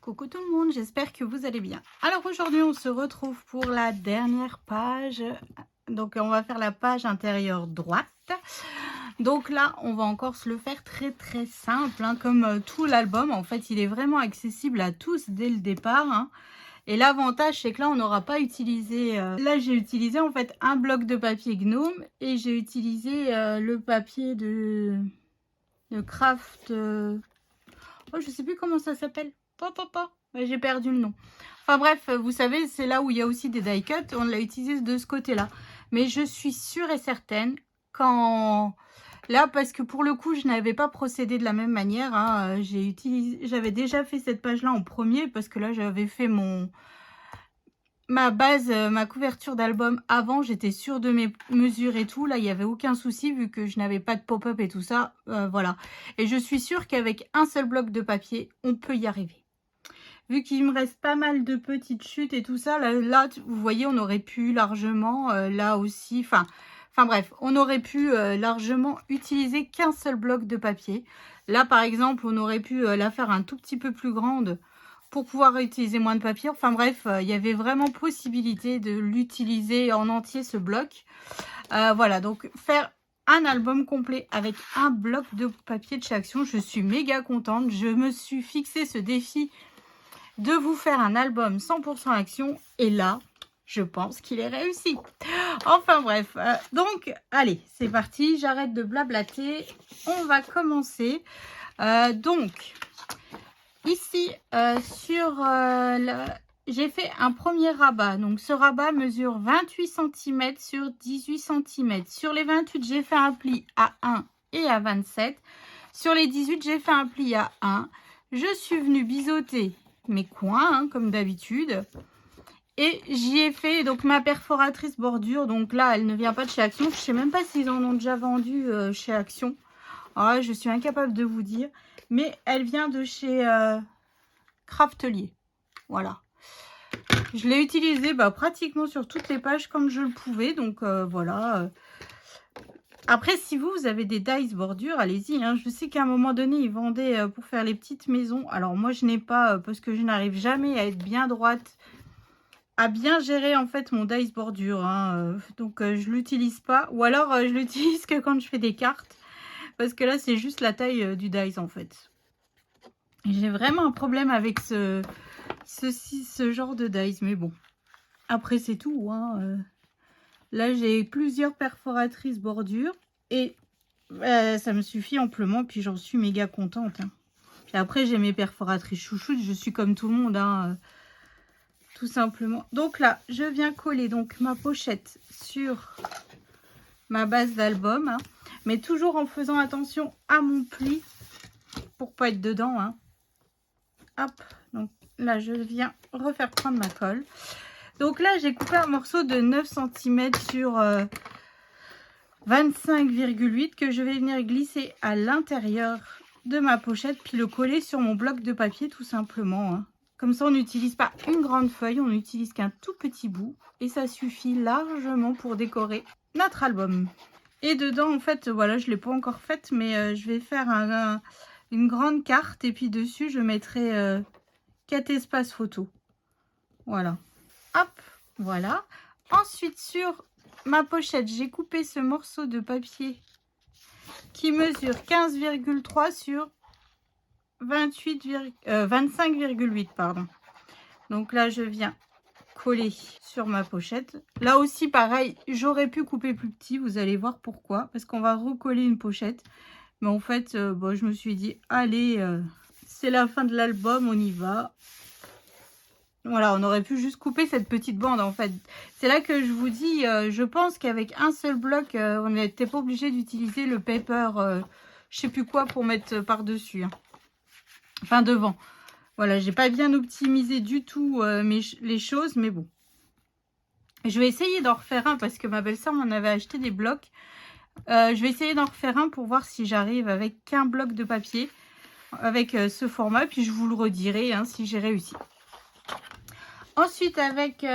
Coucou tout le monde, j'espère que vous allez bien. Alors aujourd'hui on se retrouve pour la dernière page. Donc on va faire la page intérieure droite. Donc là on va encore se le faire très simple, hein, comme tout l'album. En fait il est vraiment accessible à tous dès le départ, hein. Et l'avantage c'est que là on n'aura pas utilisé, là j'ai utilisé en fait un bloc de papier gnome et j'ai utilisé le papier de craft, oh je sais plus comment ça s'appelle. J'ai perdu le nom. Enfin bref, vous savez, c'est là où il y a aussi des die cuts. On l'a utilisé de ce côté-là. Mais je suis sûre et certaine quand... Là, parce que pour le coup, je n'avais pas procédé de la même manière, hein. J'avais déjà fait cette page-là en premier parce que là, j'avais fait ma base, ma couverture d'album avant. J'étais sûre de mes mesures et tout. Là, il n'y avait aucun souci vu que je n'avais pas de pop-up et tout ça. Voilà. Et je suis sûre qu'avec un seul bloc de papier, on peut y arriver. Vu qu'il me reste pas mal de petites chutes et tout ça, là vous voyez, on aurait pu largement, là aussi, enfin bref, on aurait pu largement utiliser qu'un seul bloc de papier. Là, par exemple, on aurait pu la faire un tout petit peu plus grande pour pouvoir utiliser moins de papier. Enfin bref, il y avait vraiment possibilité de l'utiliser en entier, ce bloc. Voilà, donc faire un album complet avec un bloc de papier de chez Action, je suis méga contente. Je me suis fixé ce défi de vous faire un album 100% Action et là je pense qu'il est réussi. Enfin bref, donc allez c'est parti, j'arrête de blablater, on va commencer. Donc ici j'ai fait un premier rabat, donc ce rabat mesure 28 cm sur 18 cm. Sur les 28 j'ai fait un pli à 1 et à 27. Sur les 18 j'ai fait un pli à 1. Je suis venue biseauter mes coins, hein, comme d'habitude, et j'y ai fait donc ma perforatrice bordure. Donc là elle ne vient pas de chez Action, je sais même pas s'ils en ont déjà vendu chez Action. Ah, je suis incapable de vous dire, mais elle vient de chez Craftelier. Voilà, je l'ai utilisée pratiquement sur toutes les pages comme je le pouvais, donc voilà. Après, si vous avez des dies bordure, allez-y, hein. Je sais qu'à un moment donné, ils vendaient pour faire les petites maisons. Alors moi, je n'ai pas, parce que je n'arrive jamais à être bien droite, à bien gérer en fait mon dies bordure, hein. Donc je l'utilise pas. Ou alors, je l'utilise que quand je fais des cartes. Parce que là, c'est juste la taille du dies en fait. J'ai vraiment un problème avec ce genre de dies. Mais bon, après c'est tout, hein. Là, j'ai plusieurs perforatrices bordure et ça me suffit amplement. Puis j'en suis méga contente, hein. Puis après, j'ai mes perforatrices chouchoutes. Je suis comme tout le monde, hein, tout simplement. Donc là, je viens coller donc ma pochette sur ma base d'album, hein, mais toujours en faisant attention à mon pli pour pas être dedans, hein. Hop, donc là, je viens refaire prendre ma colle. Donc là, j'ai coupé un morceau de 9 cm sur 25,8 que je vais venir glisser à l'intérieur de ma pochette, puis le coller sur mon bloc de papier tout simplement, hein. Comme ça, on n'utilise pas une grande feuille, on n'utilise qu'un tout petit bout et ça suffit largement pour décorer notre album. Et dedans, en fait, voilà, je ne l'ai pas encore faite, mais je vais faire une grande carte et puis dessus, je mettrai 4 espaces photos. Voilà. Hop, voilà. Ensuite, sur ma pochette, j'ai coupé ce morceau de papier qui mesure 15,3 sur 25,8, pardon. Donc là, je viens coller sur ma pochette. Là aussi, pareil, j'aurais pu couper plus petit. Vous allez voir pourquoi. Parce qu'on va recoller une pochette. Mais en fait, bon, je me suis dit, allez, c'est la fin de l'album, on y va. Voilà, on aurait pu juste couper cette petite bande en fait. C'est là que je vous dis, je pense qu'avec un seul bloc, on n'était pas obligé d'utiliser le paper, je sais plus quoi pour mettre par-dessus, hein. Enfin devant. Voilà, j'ai pas bien optimisé du tout les choses, mais bon. Je vais essayer d'en refaire un parce que ma belle-sœur m'en avait acheté des blocs. Je vais essayer d'en refaire un pour voir si j'arrive avec qu'un bloc de papier, avec ce format, puis je vous le redirai, hein, si j'ai réussi. Ensuite, avec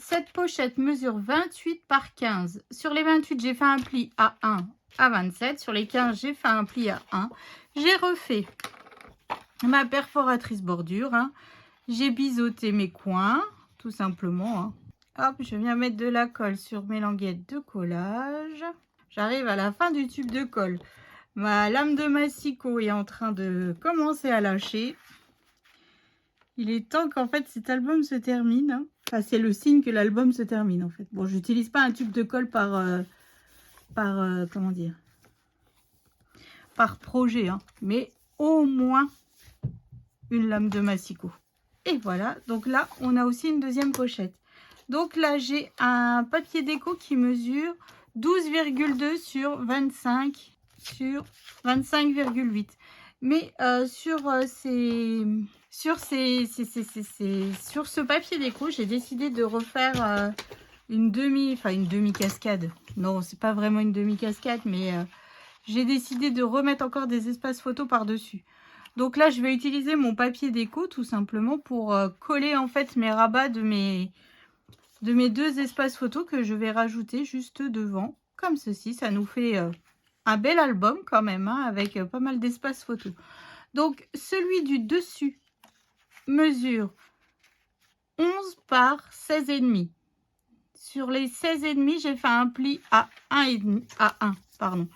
cette pochette mesure 28 par 15. Sur les 28, j'ai fait un pli à 1 à 27. Sur les 15, j'ai fait un pli à 1. J'ai refait ma perforatrice bordure, hein. J'ai biseauté mes coins, tout simplement. Hein. Hop, je viens mettre de la colle sur mes languettes de collage. J'arrive à la fin du tube de colle. Ma lame de massicot est en train de commencer à lâcher. Il est temps qu'en fait cet album se termine. Hein. Enfin, c'est le signe que l'album se termine en fait. Bon, j'utilise pas un tube de colle comment dire, par projet, hein, mais au moins une lame de massicot. Et voilà, donc là, on a aussi une deuxième pochette. Donc là, j'ai un papier déco qui mesure 12,2 sur 25 sur 25,8. Mais sur ce papier déco, j'ai décidé de refaire une demi-cascade. Non, c'est pas vraiment une demi-cascade, mais j'ai décidé de remettre encore des espaces photos par-dessus. Donc là, je vais utiliser mon papier déco tout simplement pour coller en fait mes rabats de mes deux espaces photos que je vais rajouter juste devant. Comme ceci, ça nous fait un bel album quand même, hein, avec pas mal d'espaces photos. Donc celui du dessus mesure 11 par 16,5. Sur les 16,5, j'ai fait un pli à 1, pardon.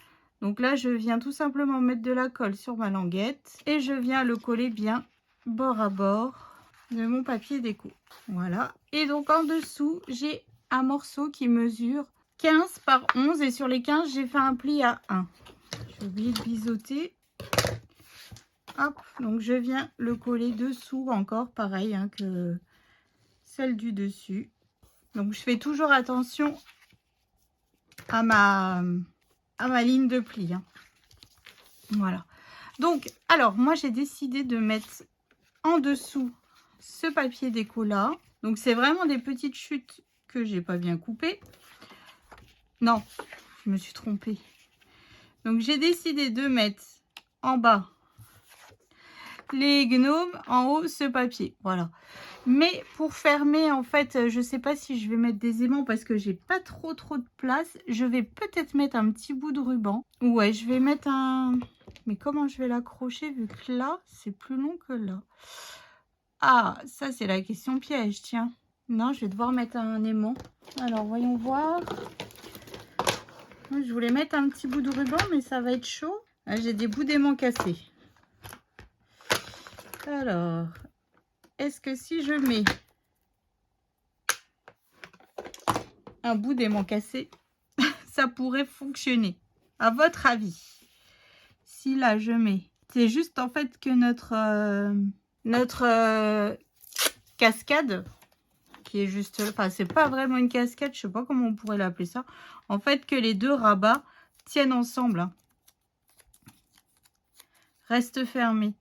Donc là, je viens tout simplement mettre de la colle sur ma languette et je viens le coller bien bord à bord de mon papier déco. Voilà. Et donc en dessous, j'ai un morceau qui mesure 15 par 11 et sur les 15, j'ai fait un pli à 1. J'ai oublié de biseauter. Hop, donc je viens le coller dessous encore, pareil hein, que celle du dessus. Donc je fais toujours attention à ma ligne de pli. Hein. Voilà. Donc, alors moi j'ai décidé de mettre en dessous ce papier déco là. Donc c'est vraiment des petites chutes que j'ai pas bien coupées. Non, je me suis trompée. Donc j'ai décidé de mettre en bas les gnomes, en haut ce papier. Voilà. Mais pour fermer, en fait, je sais pas si je vais mettre des aimants parce que j'ai pas trop de place. Je vais peut-être mettre un petit bout de ruban. Ouais, je vais mettre un... Mais comment je vais l'accrocher vu que là, c'est plus long que là? Ah, ça c'est la question piège, tiens. Non, je vais devoir mettre un aimant. Alors, voyons voir. Je voulais mettre un petit bout de ruban, mais ça va être chaud. Là, j'ai des bouts d'aimant cassés. Alors, est-ce que si je mets un bout d'aimant cassé, ça pourrait fonctionner? À votre avis? Si là, je mets... C'est juste en fait que notre cascade, qui est juste... Enfin, c'est pas vraiment une cascade, je sais pas comment on pourrait l'appeler ça. En fait, que les deux rabats tiennent ensemble. Hein. Reste fermé.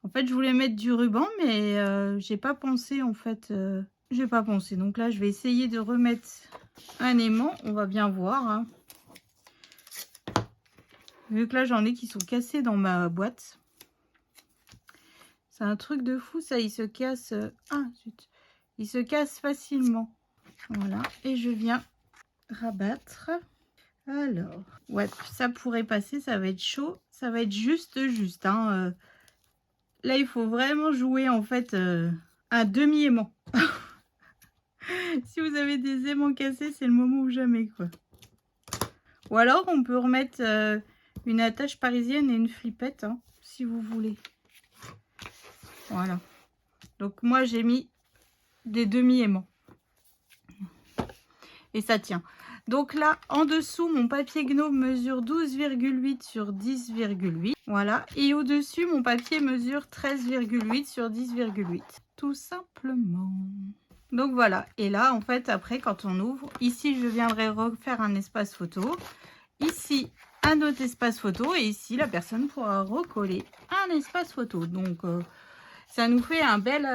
En fait, je voulais mettre du ruban, mais j'ai pas pensé, en fait. J'ai pas pensé. Donc là, je vais essayer de remettre un aimant. On va bien voir. Hein. Vu que là, j'en ai qui sont cassés dans ma boîte. C'est un truc de fou, ça. Il se casse... Ah, zut. Il se casse facilement. Voilà. Et je viens rabattre. Alors, ouais, ça pourrait passer. Ça va être chaud. Ça va être juste. Hein. Là, il faut vraiment jouer, en fait, un demi-aimant. Si vous avez des aimants cassés, c'est le moment ou jamais, quoi. Ou alors, on peut remettre une attache parisienne et une flippette, hein, si vous voulez. Voilà. Donc, moi, j'ai mis des demi-aimants. Et ça tient. Donc là, en dessous, mon papier gnome mesure 12,8 sur 10,8. Voilà. Et au-dessus, mon papier mesure 13,8 sur 10,8. Tout simplement. Donc voilà. Et là, en fait, après, quand on ouvre, ici, je viendrai refaire un espace photo. Ici, un autre espace photo. Et ici, la personne pourra recoller un espace photo. Donc, ça nous fait un bel...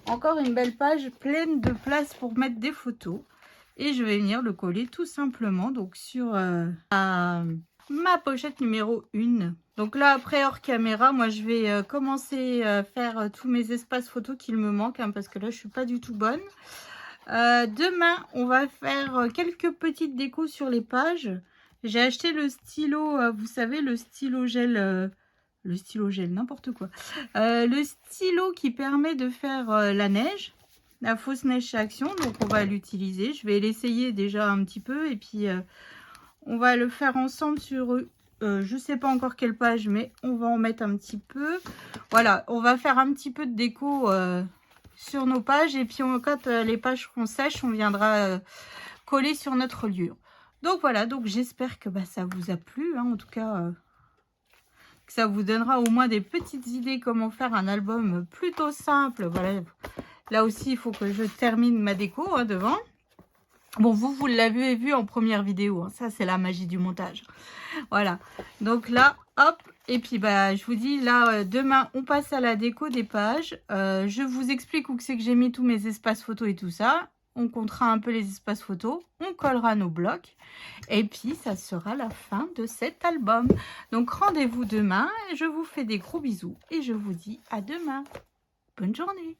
encore une belle page pleine de place pour mettre des photos. Et je vais venir le coller tout simplement donc sur ma pochette numéro 1. Donc là, après, hors caméra, moi, je vais commencer à faire tous mes espaces photos qu'il me manque. Hein, parce que là, je suis pas du tout bonne. Demain, on va faire quelques petites décos sur les pages. J'ai acheté le stylo, vous savez, le stylo gel le stylo gel, n'importe quoi. Le stylo qui permet de faire la neige, la fausse neige chez Action. Donc on va l'utiliser. Je vais l'essayer déjà un petit peu et puis on va le faire ensemble sur je sais pas encore quelle page, mais on va en mettre un petit peu. Voilà, on va faire un petit peu de déco sur nos pages et puis quand les pages seront sèches, on viendra coller sur notre lieu. Donc voilà, donc j'espère que ça vous a plu, hein, en tout cas que ça vous donnera au moins des petites idées comment faire un album plutôt simple. Voilà, là aussi il faut que je termine ma déco hein, devant. Bon, vous l'avez vu en première vidéo, hein, ça c'est la magie du montage. Voilà, donc là, hop, et puis je vous dis, là, demain, on passe à la déco des pages. Je vous explique où c'est que j'ai mis tous mes espaces photos et tout ça. On comptera un peu les espaces photos, on collera nos blocs, et puis ça sera la fin de cet album. Donc rendez-vous demain, je vous fais des gros bisous, et je vous dis à demain. Bonne journée.